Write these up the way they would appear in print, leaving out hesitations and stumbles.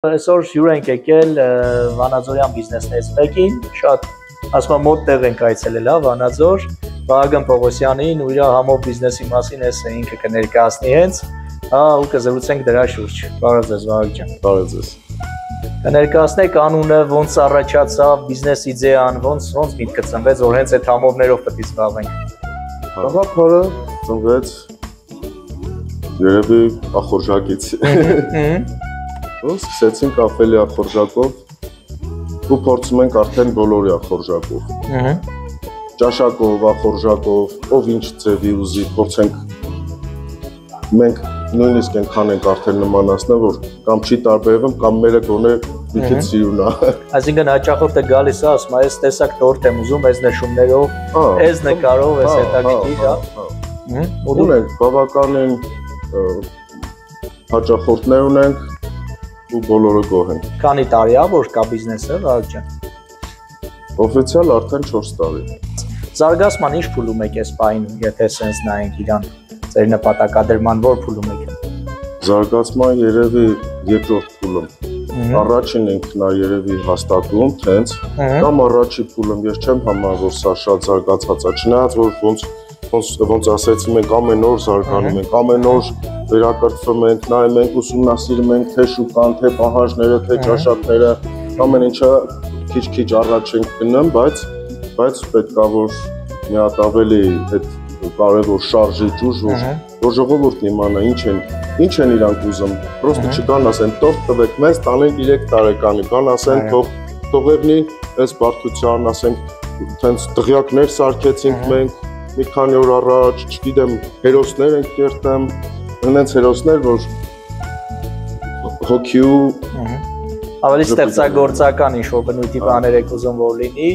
Այսօր հյուր ենք եկել Վանաձորյան բիզնեսներից մեկին, շատ ասում եմ մոտ տեղ ենք այցելել, Վանաձոր, Վահագն Պողոսյանին ու իր համով բիզնեսի մասին էս ինքը կներկայացնի հենց, ու կզրուցենք դրա շուրջ։ Բարև ձեզ Վահագն ջան։ Բարև ձեզ։ Կներկայացնեք անունը, ոնց առաջացավ, բիզնես իդեան, ոնց միտքը ծնվեց, որ հենց այդ համովներով պետք է զբաղվենք։ Գաղափարը ծնվեց երևի ախորժակից։ Սկսեցինք կապելի ախորժակով ու փորձում ենք արդեն բոլորի ախորժակով։ Ճաշակով, ախորժակով, ով ինչ ձևի ուզի, փորձենք մենք նույնիսկ այնքան ենք արդեն նմանացնել, որ կամ չի տարբերվում, կամ մերը գոնե մի քիչ սիրուն է։ Այսինքն հաճախորդը գալիս է, ասում է, այս տեսակ տորտ եմ ուզում, այս նշումներով, այս նկարով, այս հետաքրքիր, Ունենք բավականին հաճախորդներ ունենք ու բոլորը գոհ են։ Քանի տարի է որ կա բիզնեսը, Վահագն ջան։ Օֆիցիալ արդեն 4 տարի։ Զարգացման ինչ փուլում եք այս պահին, եթե sense նայենք իրան, ձեր նպատակադրման որ փուլում եք։ Զարգացման երևի երկրորդ փուլում։ Առաջին ենք նա երևի հաստատում, թենց, կամ առաջի փուլում ես չեմ համարում, որ սա շատ զարգացած է, չնայած որ ոնց ասեցի մենք ամեն օր զարգանում ենք, ամեն օր վերակրթվում ենք, նայում ենք, ուսումնասիրում ենք թե շուկան, թե պահանջները, թե ճաշակները, ամեն ինչը քիչ-քիչ առաջ ենք գնում, բայց պետք է որ մի հատ ավելի այդ կարևոր շարժիչ ուժ, որ ժողովուրդն իմանա ինչ են իրանք ուզում, պրոստը չկան ասեն տորտ տվեք մեզ, տանենք 3 տարեկանի, բան ասեն թողերնի այս բարդության, ասենք տենց դղյակներ սարքեցինք մենք մի քանի օր առաջ, չգիտեմ, հերոսներ ենք կերտեմ, հենց հերոսներ, որ հոգի ու ավելի ստեղծագործական ինչ-որ բնույթի բաներ եք ուզում որ լինի։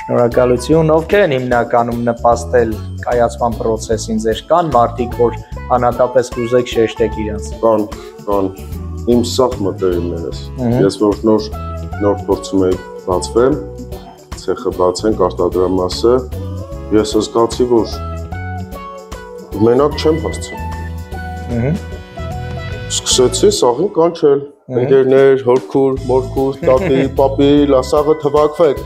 Շնորհակալություն, ովքեր են հիմնականում նպաստել կայացման process-ին ձեր կան մարդիկ, որ անհատապես կուզեք շեշտեք իրենց։ Կան իմ սաղ մտերիմներս, ես որ նոր փորձում էի բացվեմ, ցեխը բացենք արտադրամասը, ես զգացի, որ մենակ չեմ հասցնում։ Սկսեցի սաղին կանչել, ընկերներ, հորքուր, մորքուր, տատի, պապի, լասաղը թվակվեք։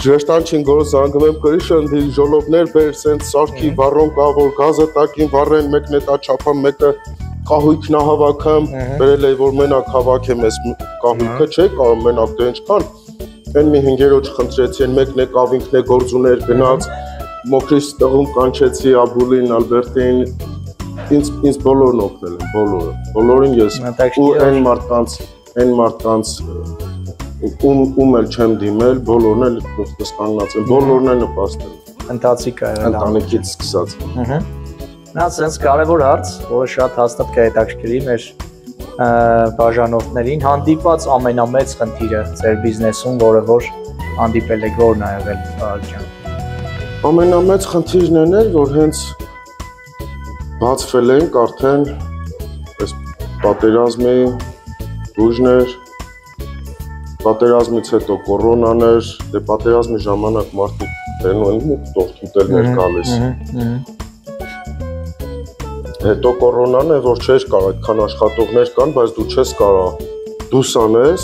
Ժեշտանչին գորը զանգում եմ կրիշընդի, ժոլովներ բեր, սենց սարքի վառոն կա, որ գազը տակին վառեն, մեկն էտա չապամ, մեկը կահույքն հավաքեմ, բերել էի, որ մենակ հավաքեմ ես կահույքը, չէ կարող մենակ դե ինչքան, են մի հինգերոջ խնդրեցի, են մեկն է կավինքն է գործուներ գնաց, մոքրիս տղում կանչեցի Աբուլին, Ալբերտին, ինձ բոլորն օգնել են, բոլորին ես, ու են մարդկանց, ում էլ չեմ դիմել, բոլորն էլ կսկաննած են, բոլորն էլ նպաստել։ Ընթացիկ է եղել։ Ընտանիքից սկսած։ Նա սենց կարևոր հարց, որը շատ հաստատ կհետաքրքրի մեր բաժանորդներին, հանդիպած ամենամեծ խնդիրը ձեր բիզնեսում, որը որ հանդիպել եք, որն է եղել, Վահագն ջան։ Ամենամեծ խնդիրն էր, որ հենց բացվել ենք արդեն այս պատերազմի ուժներ, պատերազմից հետո կորոնաներ, դե պատերազմի ժամանակ մարդիկ բերնում են տորտ ուտելներ գալիս։ Հետո կորոնան է, որ չես կարող, այդքան աշխատողներ կան, բայց դու չես կարող դուս անես,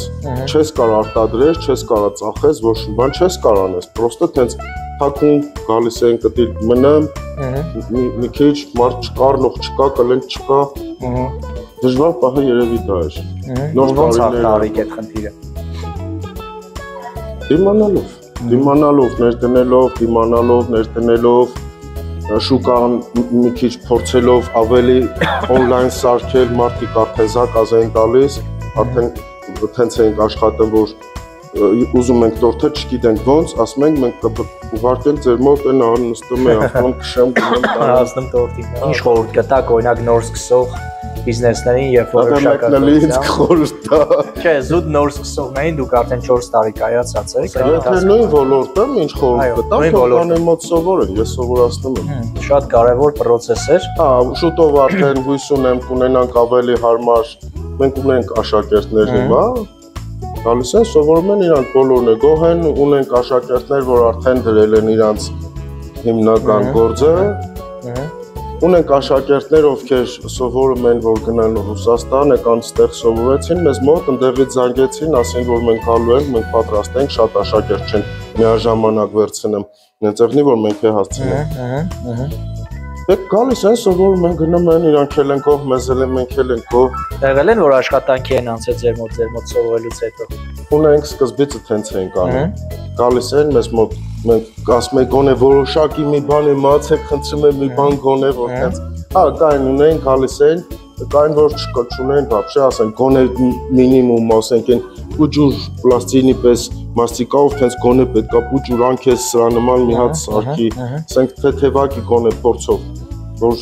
չես կարող արտադրես, չես կարող ծախես, ոչ բան չես կարող անես, պրոստը տենց թաքուն գալիս են կտիլ մնամ, մի քիչ մարդ չկառնող չկա, կլենք չկա, դժվար պահը երևի դա էր։ Ոնց հաղթարիք այդ խնդիրը։ Դիմանալով, ներդնելով, շուկան մի քիչ փորձելով ավելի on-line սարքել, մարդիկ արդեն զակազ են տալիս, արդեն տենց ենք աշխատում, որ ուզում ենք տորթը, չգիտենք ոնց, ասում ենք մենք կուղարկենք ձեր մոտ են նստում է, ասում քշեմ հասնում տորթին։ Ինչ խորհուրդ կտաք, օրինակ նոր սկսող բիզնեսներին, երբ որ Չէ, զուտ նոր սկսողներին դուք արդեն 4 տարի կայացած եք։ Եթե նույն ոլորտում ինչ խորհուրդ կտամ, թողան մոտ սովորեն, ես սովորացնում եմ։ Շատ կարևոր process էր։ Շուտով արդեն հույս ունեմ կունենանք ավելի հարմար, մենք ունենք աշակերտներ հիմա, գալիս են, սովորում են իրանք բոլորն է գոհ են, ունենք աշակերտներ, որ արդեն դրել են իրանք հիմնական գործը։ Ունենք աշակերտներ, ովքեր սովորում են, որ գնան Ռուսաստան, եկան ստեղ սովորեցին, մեզ մոտ ընդեղից զանգեցին, ասին, որ մենք գալու ենք, մենք պատրաստ ենք, շատ աշակերտ չեն միաժամանակ վերցնեմ, այնտեղնի, որ մենք է հասցնենք։ Դեք գալիս են, սովորում են, գնում են, իրանք էլ են կող, մեզ էլ են, մենք էլ են կող։ Եղել են, որ աշխատանքի են անցել ձեր մոտ սովորելուց հետո։ Ունենք սկզբիցը թենց ենք անում։ Գալիս են, մեզ մոտ մենք ասում ենք գոնե որոշակի մի բան իմացեք, խնդրում եմ մի բան գոնե, որ տենց։ Հա, կային ունեն, գալիս են, կային որ չունեն, вообще ասենք գոնե մինիմում, ասենք այն ուջուր պլաստինի պես մաստիկով տենց գոնե պետքա ուջուր անքես սրա նման մի հատ սարքի, ասենք թեթևակի գոնե փորձով, որ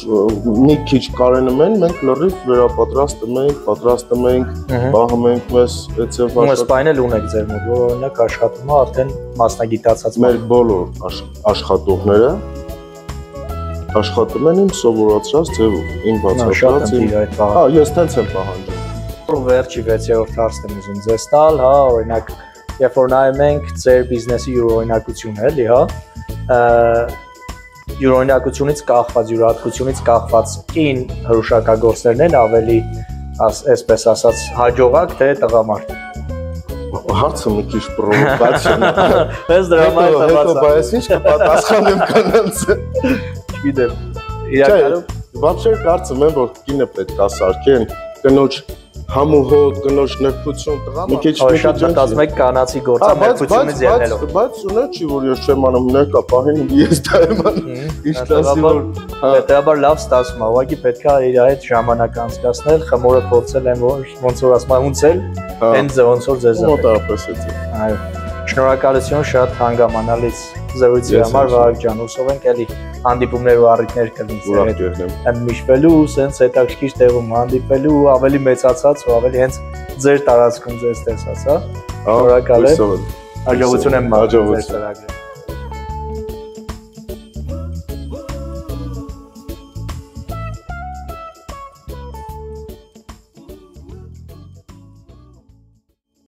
մի քիչ կարենում են, մենք լրիվ վերապատրաստում ենք, պահում ենք մեզ այդպես Ումս պայնել ունեք ձեր մոտ, որ օրինակ աշխատում է արդեն մասնագիտացած մեր բոլոր աշխատողները աշխատում են իմ սովորացրած ձևով, իմ բացատրած իմ։ Հա, ես տենց եմ պահանջում։ Վերջի 6-րդ հարցն եմ ուզում ձեզ տալ, հա, օրինակ, երբ որ նայում ենք ձեր բիզնեսի յուրօրինակությունը, էլի, հա, յուրօրինակությունից կախված, յուրահատկությունից կախված կին հրուշակագործներն են ավելի, այսպես ասած, հաջողակ թե տղամարդ։ Հարցը մի քիչ պրովոկացիա է։ Ես դրա համար հետո բայց ինչ կպատասխանեմ կանանց։ Չգիտեմ։ Իրականում Вообще կարծում եմ, որ կինը պետք է սարքեն կնոջ համուհոտ, կնոջ նրբություն, մի քիչ շատ մտածում եք կանացի գործամերձությունից ելնելով։ Բայց ունե չի, որ ես չեմ անում ներկա պահին ու ես դա եմ անում։ Ինչ տասի որ հետեւաբար լավ ստացվում է, ուղղակի պետք է իր հետ ժամանակ անցկացնել, խմորը փորձել են, որ ոնց որ ասում են ունցել, հենց ոնց որ ձեզ մոտավորապես էլի։ Այո։ Շնորհակալություն շատ հանգամանալից զրույցի համար, Վահագն ջան, հուսով ենք էլի հանդիպումներ ու առիթներ կլինի ձեր հետ միշվելու, սենց հետաքրքիր տեղում հանդիպելու, ավելի մեծացած ու ավելի հենց ձեր տարածքում ձեզ տեսած, հա։ Շնորհակալ եմ։ Հաջողություն եմ մաղթում ձեր ծրագրին։